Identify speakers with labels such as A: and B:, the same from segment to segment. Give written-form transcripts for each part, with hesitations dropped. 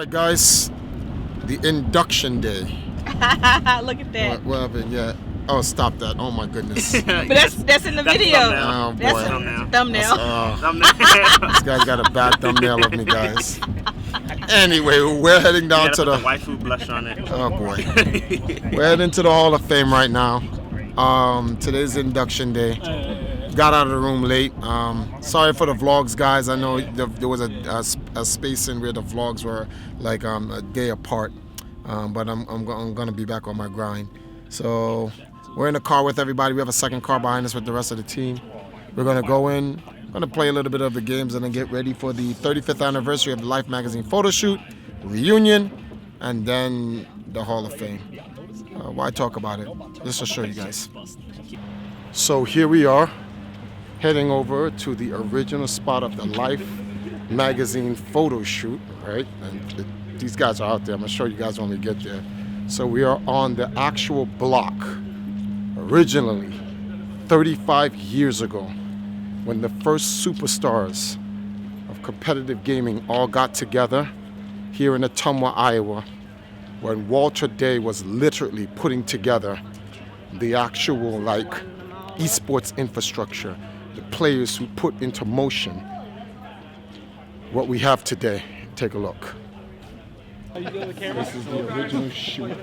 A: right, guys, the induction day.
B: Look at that.
A: What happened? Yeah. Oh, stop that. Oh, my goodness.
B: But that's in the video.
A: Oh, boy.
B: That's a thumbnail.
A: This guy's got a bad thumbnail of me, guys. Anyway, we're heading down to the
C: waifu blush on it.
A: Oh, boy. We're heading to the Hall of Fame right now. Today's induction day. Got out of the room late. Sorry for the vlogs, guys. I know there was a space in where the vlogs were like a day apart. But I'm gonna be back on my grind. So we're in the car with everybody. We have a second car behind us with the rest of the team. We're gonna go in, gonna play a little bit of the games, and then get ready for the 35th anniversary of the Life magazine photo shoot, reunion, and then the Hall of Fame. Why talk about it? Just to show you guys. So here we are, heading over to the original spot of the Life magazine photo shoot, right? And these guys are out there. I'm gonna show you guys when we get there. So we are on the actual block, originally 35 years ago, when the first superstars of competitive gaming all got together here in Ottumwa, Iowa, when Walter Day was literally putting together the actual eSports infrastructure, the players who put into motion what we have today. Take a look. This is the original shoot.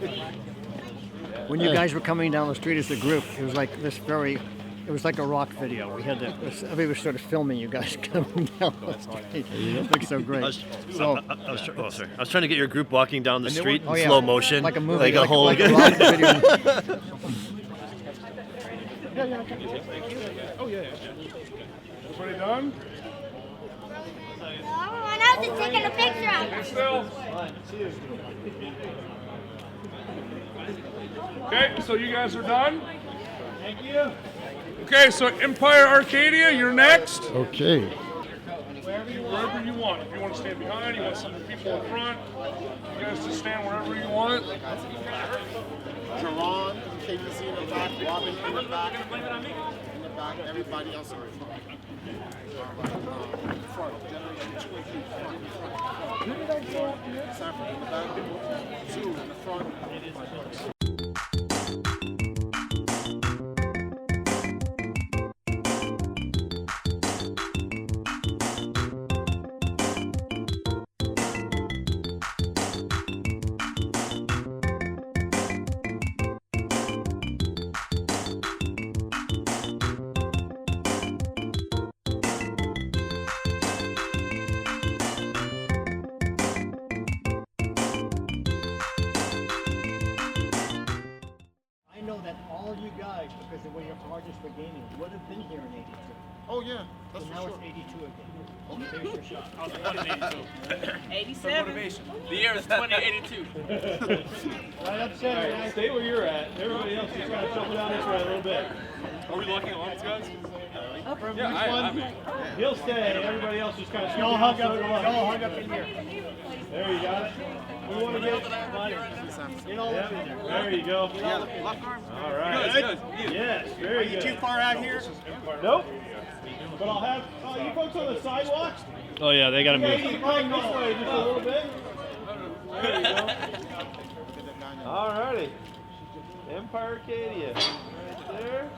D: When you guys were coming down the street as a group, it was like this it was like a rock video. We had everybody was sort of filming you guys coming down the street. It looked so great.
C: I was trying to get your group walking down the street in slow motion.
D: Like a movie.
C: Like a whole...
D: Like a rock video.
E: Everybody done?
F: I was just taking a picture of it.
E: Okay, so you guys are done? Thank you. Okay, so Empire Arcadia, you're next.
A: Okay.
E: Wherever you want. If you want to stand behind, you want some of the people in front. You guys just stand wherever you want.
A: Jerron, KBC in the back, Robin in the back. In the back, everybody else in the front. Front, generation 2 and 3, front. Sanford in the back, 2 in the front.
D: All you guys, because the way your charges for gaming, would have been here in 82.
A: Oh yeah, that's
D: so
A: for
D: now
A: sure.
D: it's 82 again. There's your shot.
G: I was born in 82.
B: 87.
G: The year is 2082.
D: Right up center, guys.
H: Stay where you're at. Everybody else is trying to shuffle down this way a little bit.
G: Are we locking arms, guys?
H: Yeah, I am. He'll stay. Everybody else just kind of
D: Y'all hug up. Y'all hug up in here.
H: There you got it. We want to get all up in there. There you go. All right.
G: Good.
H: Yes, very good.
D: Too far out here?
H: Nope. But I'll have you folks on the sidewalk.
G: Oh yeah, they gotta
H: Maybe come this way just a little bit. There you go. All righty. Empire Arcadia. Right there.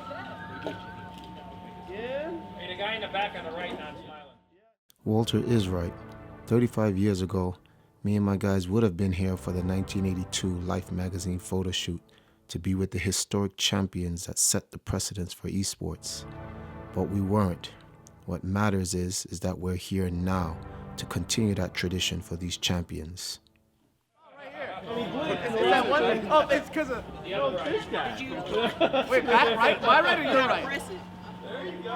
H: Again.
G: Hey, the guy in the back on the right, not smiling.
A: Walter is right. 35 years ago, me and my guys would have been here for the 1982 Life magazine photo shoot to be with the historic champions that set the precedence for esports. But we weren't. What matters is that we're here now to continue that tradition for these champions.
H: Oh, it's because of this guy.
G: Wait, right? My right or your right?
H: There you go.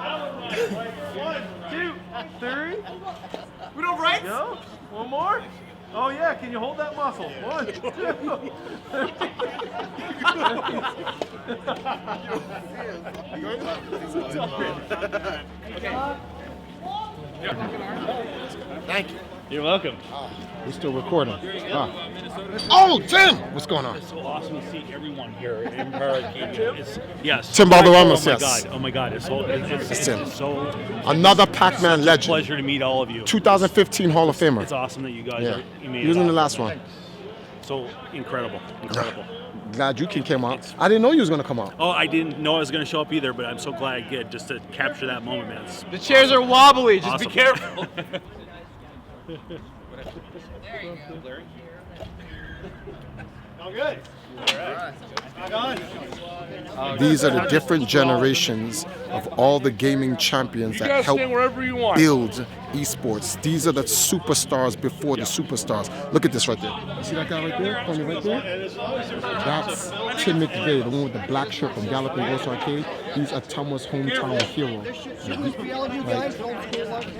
H: 1, 2, 3.
G: We don't right?
H: Go. One more. Oh yeah, can you hold that muscle? 1, 2.
A: Thank you.
G: You're welcome.
A: We're still recording. Oh, Tim! What's going on?
G: It's so awesome to see everyone here in Empire Arcadia. Yes.
A: Tim Balderrama,
G: Oh my
A: yes.
G: God! Oh my God! It's
A: Tim.
G: so.
A: Another Pac-Man
G: It's a
A: legend.
G: pleasure to meet all of you.
A: 2015 Hall of Famer.
G: It's awesome that you guys
A: Yeah.
G: you made
A: He was
G: it
A: in the
G: out.
A: last one.
G: So incredible.
A: Glad you came out. I didn't know you was gonna come out.
G: Oh, I didn't know I was going to show up either, but I'm so glad I did just to capture that moment, man. It's
H: The chairs are wobbly. Just
G: awesome.
H: be careful.
G: All good.
A: These are the different generations of all the gaming champions
E: You
A: that
E: guys
A: helped
E: stand wherever you want.
A: build esports. These are the superstars before the superstars. Look at this right there. You see that guy right there? Tony right there? That's Tim McVeigh, the one with the black shirt from Galaxies Arcade. He's Ottumwa's hometown hero.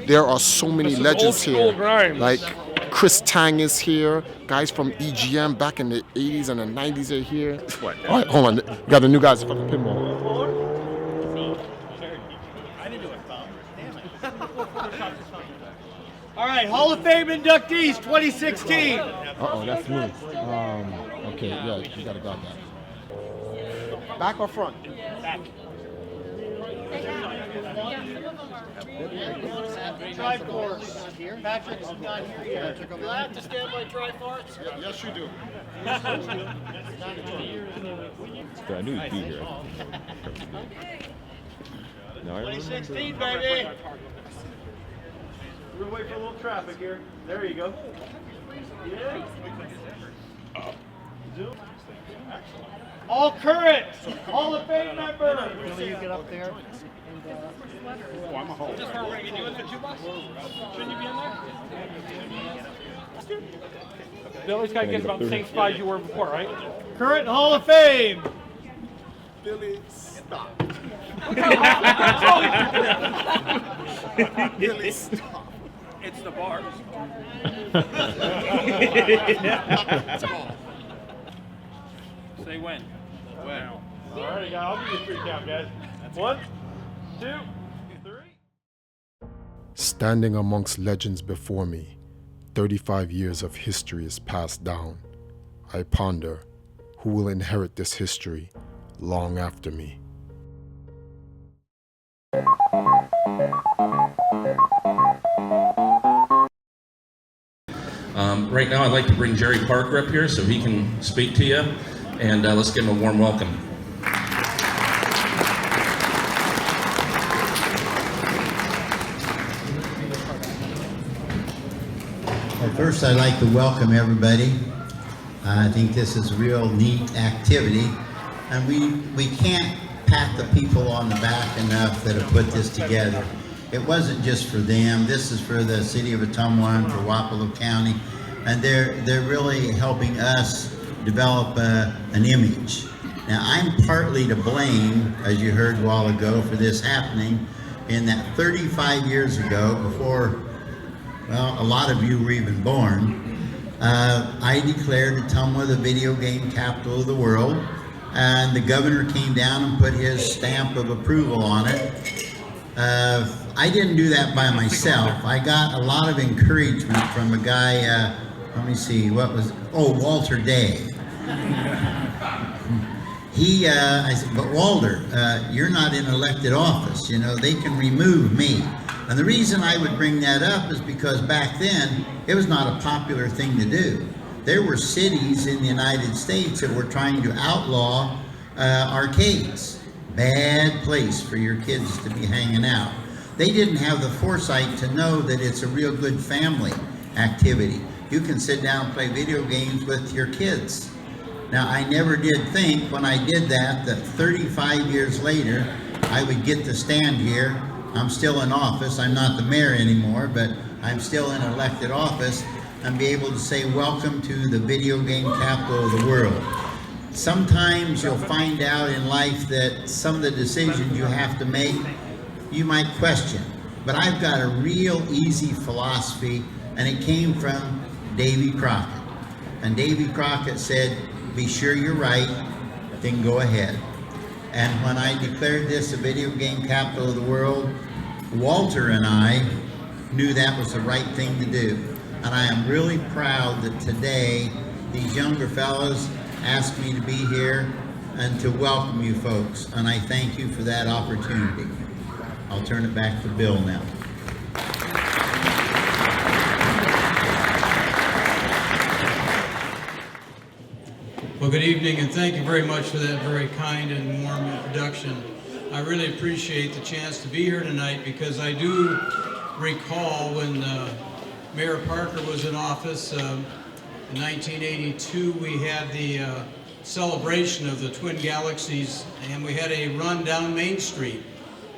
A: There are so many
E: This is
A: legends
E: old school
A: here.
E: grind.
A: Like Chris Tang is here. Guys from EGM back in the 80s and the 90s are here. All right, hold on. We got the new guys from the pinball.
H: All right, Hall of Fame inductees 2016.
A: Uh-oh, that's me. Okay, yeah, you gotta got that. Back or front?
G: Back.
D: Triforce. Patrick's not here yet. Do I have to stand by Triforce?
A: Yes, you do.
I: I knew he'd be here. No, I remember.
H: 2016, baby. We're waiting for a little traffic here. There you go. Yeah. All current Hall of Fame members.
D: Will you get up there?
G: Just where we're going to get you in there, 2 bucks? Shouldn't you be in there?
E: Billy's got to get about the same spot you were before, right?
H: Current Hall of Fame.
A: Billy, stop. Billy, stop.
G: It's the bars. Say when. When.
H: All right, I'll give you a 3 count, guys. 1, 2, 3.
A: Standing amongst legends before me, 35 years of history is passed down. I ponder, who will inherit this history long after me?
J: Right now, I'd like to bring Jerry Parker up here so he can speak to you, and let's give him a warm welcome.
K: Well, first, I'd like to welcome everybody. I think this is a real neat activity, and we can't pat the people on the back enough that have put this together. It wasn't just for them. This is for the city of Ottumwa and for Wapello County, and they're really helping us develop an image. Now, I'm partly to blame, as you heard a while ago, for this happening in that 35 years ago, before, well, a lot of you were even born, I declared Ottumwa the video game capital of the world, and the governor came down and put his stamp of approval on it. I didn't do that by myself. I got a lot of encouragement from a guy, let me see, Walter Day. I said, but Walter, you're not in elected office, you know, they can remove me. And the reason I would bring that up is because back then, it was not a popular thing to do. There were cities in the United States that were trying to outlaw arcades. Bad place for your kids to be hanging out. They didn't have the foresight to know that it's a real good family activity. You can sit down and play video games with your kids. Now, I never did think when I did that 35 years later, I would get to stand here. I'm still in office. I'm not the mayor anymore, but I'm still in elected office, and be able to say, welcome to the video game capital of the world. Sometimes you'll find out in life that some of the decisions you have to make, you might question. But I've got a real easy philosophy, and it came from Davy Crockett. And Davy Crockett said, be sure you're right, then go ahead. And when I declared this a video game capital of the world, Walter and I knew that was the right thing to do. And I am really proud that today these younger fellows asked me to be here and to welcome you folks. And I thank you for that opportunity. I'll turn it back to Bill now.
L: Well, good evening, and thank you very much for that very kind and warm introduction. I really appreciate the chance to be here tonight because I do recall when Mayor Parker was in office in 1982, we had the celebration of the Twin Galaxies, and we had a run down Main Street.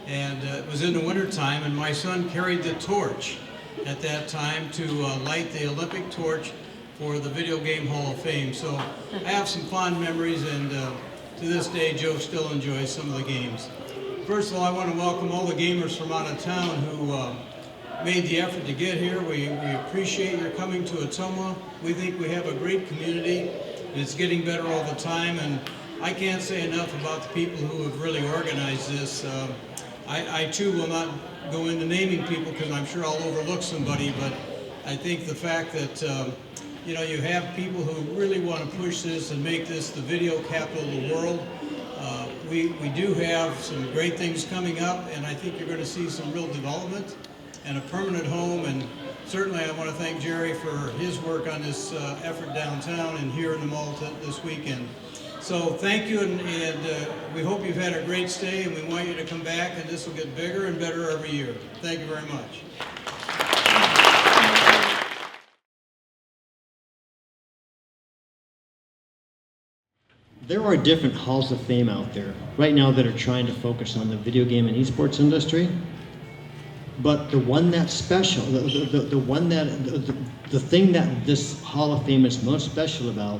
L: And it was in the wintertime, and my son carried the torch at that time to light the Olympic torch for the Video Game Hall of Fame. So I have some fond memories, and to this day, Joe still enjoys some of the games. First of all, I want to welcome all the gamers from out of town who made the effort to get here. We appreciate your coming to Ottumwa. We think we have a great community, and it's getting better all the time, and I can't say enough about the people who have really organized this. I too will not go into naming people because I'm sure I'll overlook somebody, but I think the fact that you know, you have people who really want to push this and make this the video capital of the world. We do have some great things coming up, and I think you're going to see some real development and a permanent home. And certainly I want to thank Jerry for his work on this effort downtown and here in the mall this weekend. So thank you, and we hope you've had a great stay, and we want you to come back, and this will get bigger and better every year. Thank you very much.
D: There are different halls of fame out there right now that are trying to focus on the video game and esports industry. But the one that's special, the thing that this Hall of Fame is most special about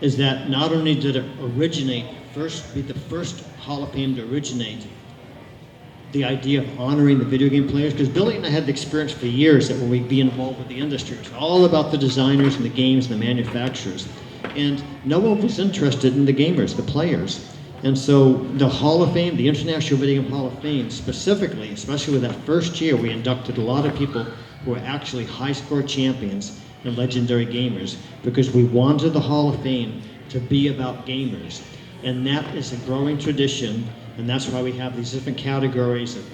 D: is that not only did it be the first Hall of Fame to originate the idea of honoring the video game players, because Billy and I had the experience for years that when we'd be involved with the industry, it was all about the designers and the games and the manufacturers. And no one was interested in the gamers, the players. And so the Hall of Fame, the International Video Game Hall of Fame specifically, especially with that first year, we inducted a lot of people who were actually high-score champions and legendary gamers, because we wanted the Hall of Fame to be about gamers. And that is a growing tradition, and that's why we have these different categories of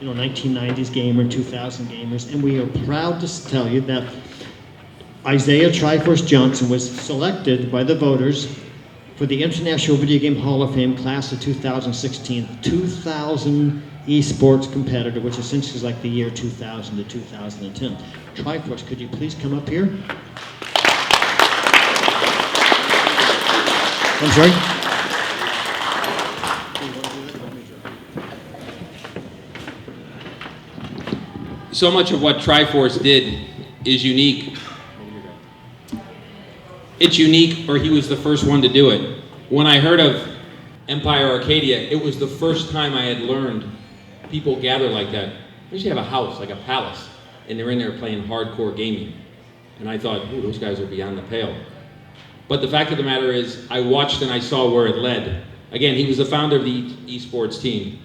D: 1990s gamer, 2000 gamers, and we are proud to tell you that Isaiah Triforce Johnson was selected by the voters for the International Video Game Hall of Fame class of 2016, 2000 eSports competitor, which essentially is like the year 2000 to 2010. Triforce, could you please come up here? I'm sorry?
M: So much of what Triforce did is unique. It's unique, or he was the first one to do it. When I heard of Empire Arcadia, it was the first time I had learned people gather like that. They usually have a house, like a palace, and they're in there playing hardcore gaming. And I thought, ooh, those guys are beyond the pale. But the fact of the matter is, I watched and I saw where it led. Again, he was the founder of the eSports team.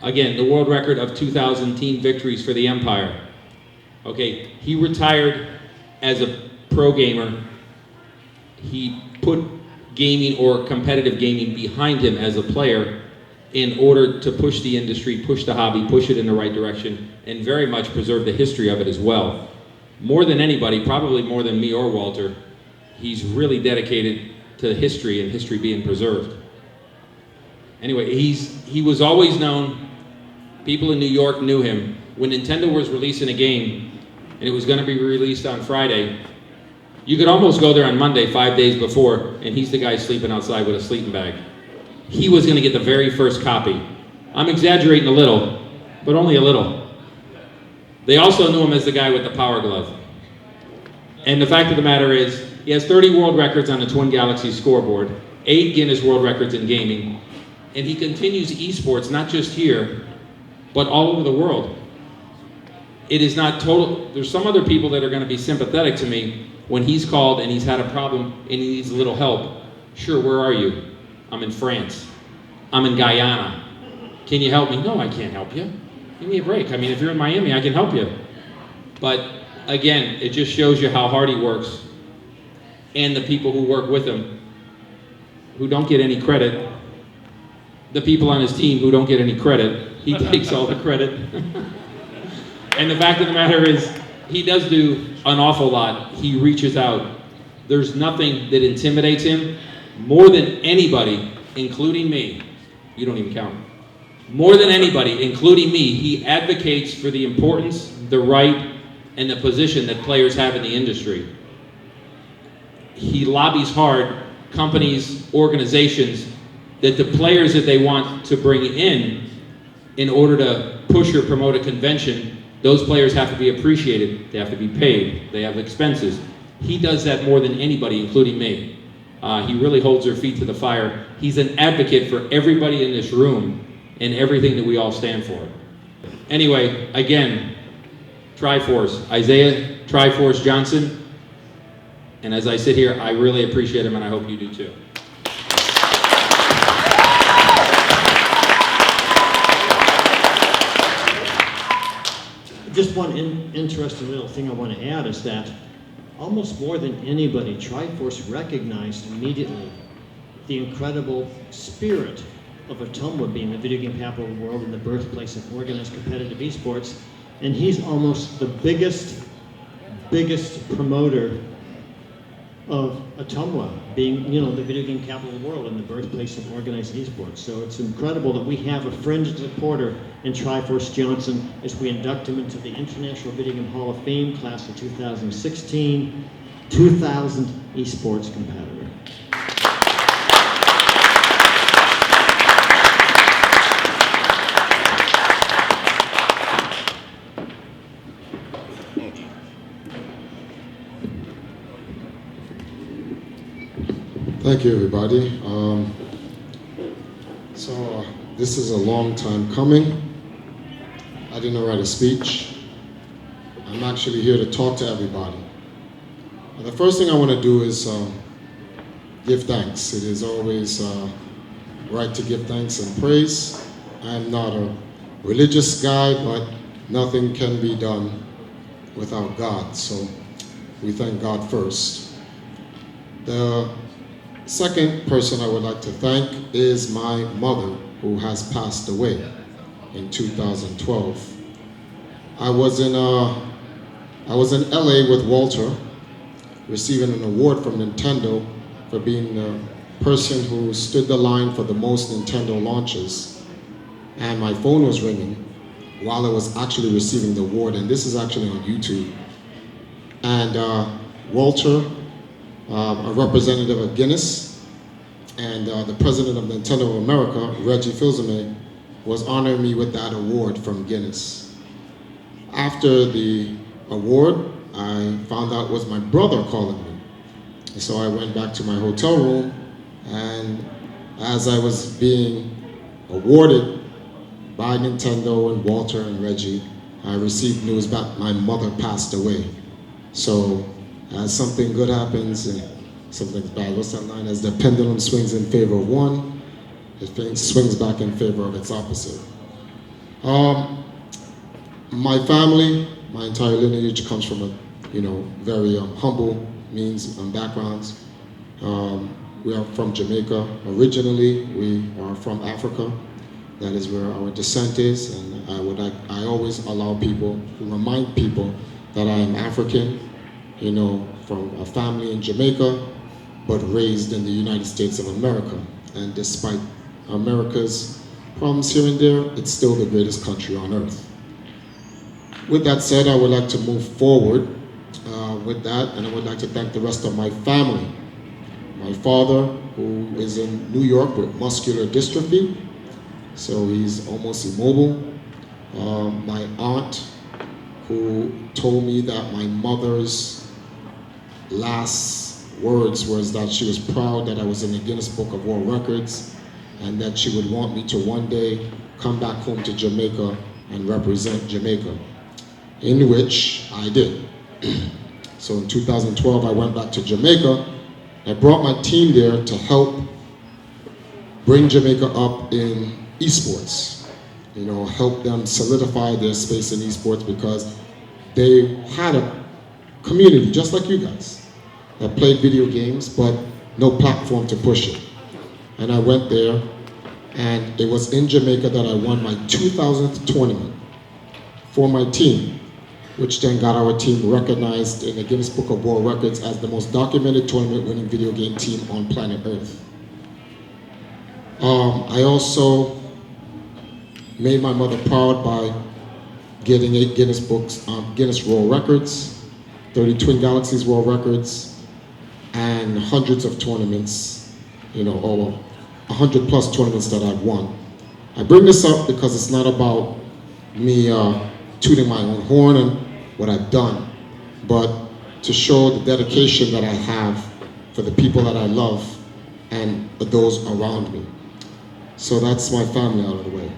M: Again, the world record of 2,000 team victories for the Empire. Okay, he retired as a pro gamer. He put gaming or competitive gaming behind him as a player in order to push the industry, push the hobby, push it in the right direction, and very much preserve the history of it as well. More than anybody, probably more than me or Walter, he's really dedicated to history and history being preserved. Anyway, he was always known. People in New York knew him. When Nintendo was releasing a game, and it was going to be released on Friday, you could almost go there on Monday, 5 days before, and he's the guy sleeping outside with a sleeping bag. He was going to get the very first copy. I'm exaggerating a little, but only a little. They also knew him as the guy with the power glove. And the fact of the matter is, he has 30 world records on the Twin Galaxies scoreboard, 8 Guinness World Records in gaming, and he continues esports, not just here, but all over the world. It is not total. There's some other people that are going to be sympathetic to me when he's called and he's had a problem and he needs a little help. Sure, where are you? I'm in France. I'm in Guyana. Can you help me? No, I can't help you. Give me a break. I mean, if you're in Miami, I can help you. But again, it just shows you how hard he works, and the people who work with him, who don't get any credit. The people on his team who don't get any credit, he takes all the credit. And the fact of the matter is, he does do an awful lot. He reaches out. There's nothing that intimidates him more than anybody, including me. You don't even count. More than anybody, including me, he advocates for the importance, the right, and the position that players have in the industry. He lobbies hard, companies, organizations, that the players that they want to bring in order to push or promote a convention, those players have to be appreciated, they have to be paid, they have expenses. He does that more than anybody, including me. He really holds their feet to the fire. He's an advocate for everybody in this room and everything that we all stand for. Anyway, again, Triforce, Isaiah Triforce Johnson, and as I sit here, I really appreciate him and I hope you do too.
D: Just one interesting little thing I want to add is that almost more than anybody, Triforce recognized immediately the incredible spirit of Ottumwa being the video game capital of the world and the birthplace of organized competitive esports. And he's almost the biggest promoter of Ottumwa being, you know, the video game capital of the world and the birthplace of organized esports. So it's incredible that we have a fringe supporter in Triforce Johnson as we induct him into the International Video Game Hall of Fame class of 2016, 2000 esports competitor.
A: Thank you, everybody. This is a long time coming. I didn't write a speech. I'm actually here to talk to everybody. The first thing I want to do is give thanks. It is always right to give thanks and praise. I'm not a religious guy, but nothing can be done without God. So we thank God first. The second person I would like to thank is my mother, who has passed away in 2012. I was in LA with Walter, receiving an award from Nintendo for being the person who stood the line for the most Nintendo launches. And my phone was ringing while I was actually receiving the award, and this is actually on YouTube. And Walter, a representative of Guinness, and the president of Nintendo of America, Reggie Fils-Aimé, was honoring me with that award from Guinness. After the award, I found out it was my brother calling me. And so I went back to my hotel room, and as I was being awarded by Nintendo and Walter and Reggie, I received news that my mother passed away. So as something good happens and something's bad, what's that line? As the pendulum swings in favor of one, it swings back in favor of its opposite. My family, my entire lineage comes from a, very humble means and backgrounds. We are from Jamaica originally. We are from Africa. That is where our descent is, and I always remind people that I am African, from a family in Jamaica, but raised in the United States of America. And despite America's problems here and there, it's still the greatest country on earth. With that said, I would like to move forward with that, and I would like to thank the rest of my family. My father, who is in New York with muscular dystrophy, so he's almost immobile. My aunt, who told me that my mother's last words was that she was proud that I was in the Guinness Book of World Records, and that she would want me to one day come back home to Jamaica and represent Jamaica, in which I did. So in 2012, I went back to Jamaica. I brought my team there to help bring Jamaica up in eSports, help them solidify their space in eSports, because they had
N: community, just like you guys, that played video games, but no platform to push it. And I went there, and it was in Jamaica that I won my 2000th tournament for my team, which then got our team recognized in the Guinness Book of World Records as the most documented tournament-winning video game team on planet Earth. I also made my mother proud by getting 8 Guinness World Records, 30 Twin Galaxies World Records, and hundreds of tournaments, over 100 plus tournaments that I've won. I bring this up because it's not about me tooting my own horn and what I've done, but to show the dedication that I have for the people that I love and those around me. So that's my family out of the way.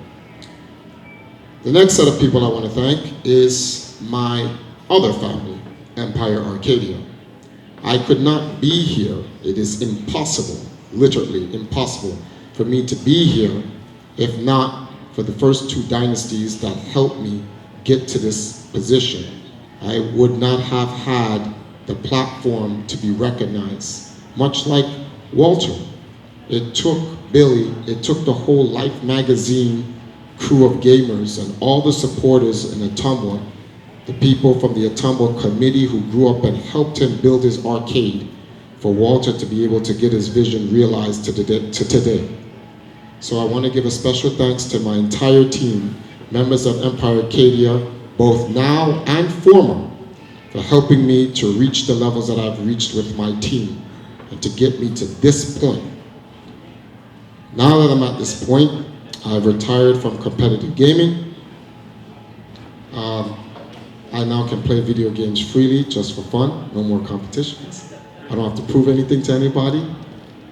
N: The next set of people I want to thank is my other family, Empire Arcadia. I could not be here. It is impossible, literally impossible, for me to be here if not for the first 2 dynasties that helped me get to this position. I would not have had the platform to be recognized, much like Walter. It took Billy, it took the whole Life magazine crew of gamers and all the supporters in Ottumwa, the people from the Ottumwa committee who grew up and helped him build his arcade, for Walter to be able to get his vision realized to today. So I want to give a special thanks to my entire team, members of Empire Arcadia, both now and former, for helping me to reach the levels that I've reached with my team and to get me to this point. Now that I'm at this point, I've retired from competitive gaming. I now can play video games freely, just for fun, no more competitions. I don't have to prove anything to anybody,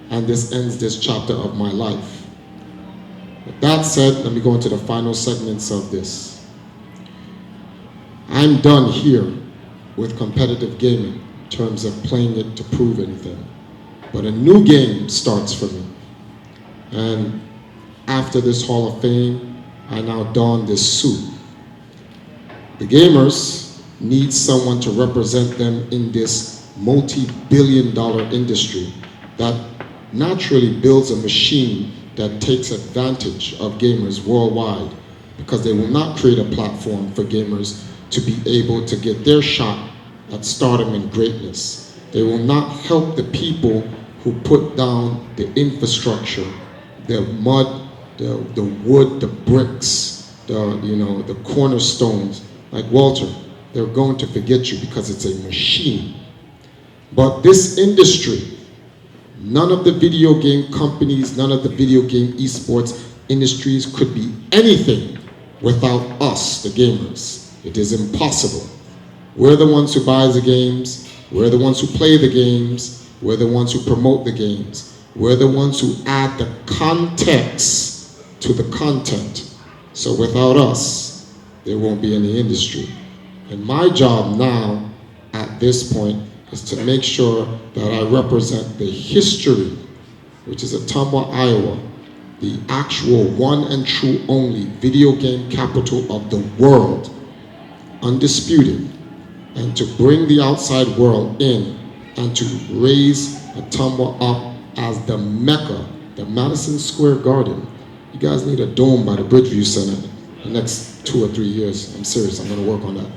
N: and this ends this chapter of my life. With that said, let me go into the final segments of this. I'm done here with competitive gaming in terms of playing it to prove anything. But a new game starts for me. And after this Hall of Fame, I now don this suit. The gamers need someone to represent them in this multi-billion-dollar industry that naturally builds a machine that takes advantage of gamers worldwide, because they will not create a platform for gamers to be able to get their shot at stardom and greatness. They will not help the people who put down the infrastructure, the mud, the wood, the bricks, the cornerstones, like Walter. They're going to forget you because it's a machine. But this industry, none of the video game companies, none of the video game eSports industries could be anything without us, the gamers. It is impossible. We're the ones who buy the games, we're the ones who play the games, we're the ones who promote the games, we're the ones who add the context to the content. So without us, there won't be any industry. And my job now, at this point, is to make sure that I represent the history, which is Ottumwa, Iowa, the actual one and true only video game capital of the world, undisputed, and to bring the outside world in and to raise Ottumwa up as the Mecca, the Madison Square Garden. You guys need a dome by the Bridgeview Center in the next 2 or 3 years. I'm serious, I'm gonna work on that.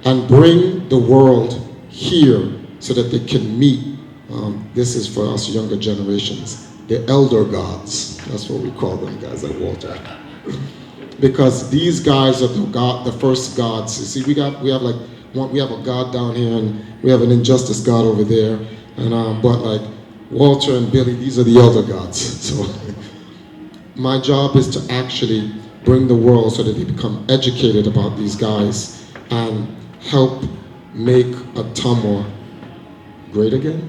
N: And bring the world here so that they can meet, this is for us younger generations, the elder gods. That's what we call them, guys like Walter. Because these guys are the first gods. You see, we have a god down here and we have an injustice god over there. And but like Walter and Billy, these are the elder gods. So my job is to actually bring the world so that they become educated about these guys and help make Ottumwa great again.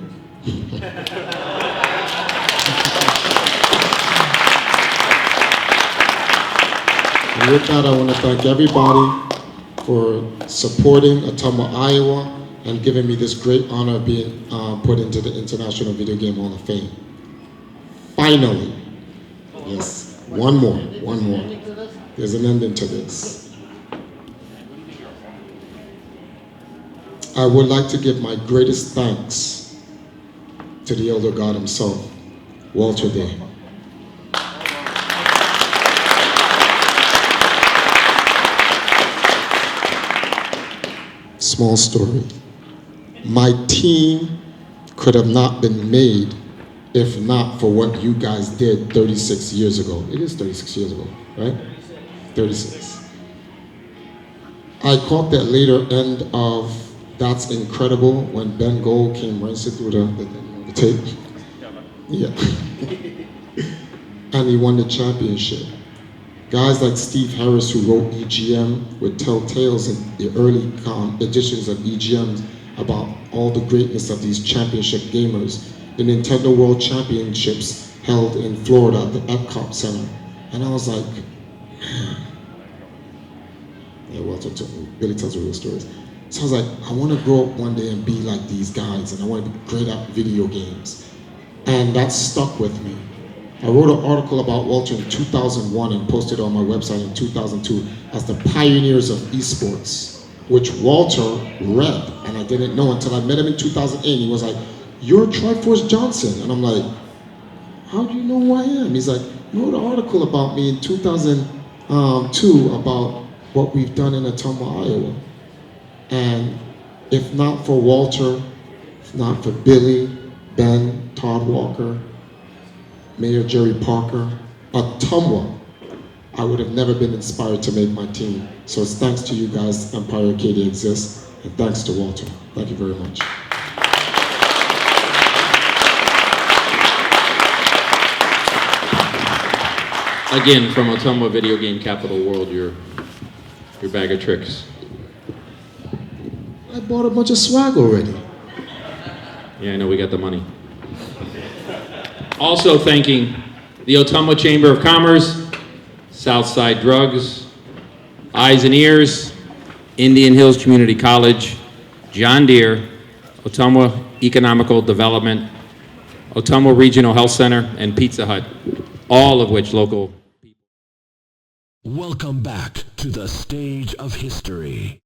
N: And with that, I want to thank everybody for supporting Ottumwa, Iowa, and giving me this great honor of being put into the International Video Game Hall of Fame. Finally, yes, one more. There's an ending to this. I would like to give my greatest thanks to the elder god himself, Walter Day. Small story. My team could have not been made if not for what you guys did 36 years ago. It is 36 years ago, right? 36. I caught that later end of That's Incredible when Ben Gold came racing through the tape. Yeah. And he won the championship. Guys like Steve Harris, who wrote EGM, would tell tales in the early editions of EGM about all the greatness of these championship gamers. The Nintendo World Championships held in Florida at the Epcot Center. And I was like, man. Yeah, Walter Billy tells real stories. So I was like, I want to grow up one day and be like these guys, and I want to be great at video games. And that stuck with me. I wrote an article about Walter in 2001 and posted it on my website in 2002 as the pioneers of eSports, which Walter read, and I didn't know until I met him in 2008. He was like, "You're Triforce Johnson." And I'm like, "How do you know who I am?" He's like, "You wrote an article about me in 2002 about what we've done in Ottumwa, Iowa. And if not for Walter, if not for Billy, Ben, Todd Walker, Mayor Jerry Parker, Ottumwa, I would have never been inspired to make my team. So it's thanks to you guys Empire Arcadia exists, and thanks to Walter. Thank you very much.
M: Again, from Ottumwa Video Game Capital World, your bag of tricks.
N: I bought a bunch of swag already.
M: Yeah, I know, we got the money. Also thanking the Ottumwa Chamber of Commerce, Southside Drugs, Eyes and Ears, Indian Hills Community College, John Deere, Ottumwa Economical Development, Ottumwa Regional Health Center, and Pizza Hut, all of which local.
O: Welcome back to the stage of history.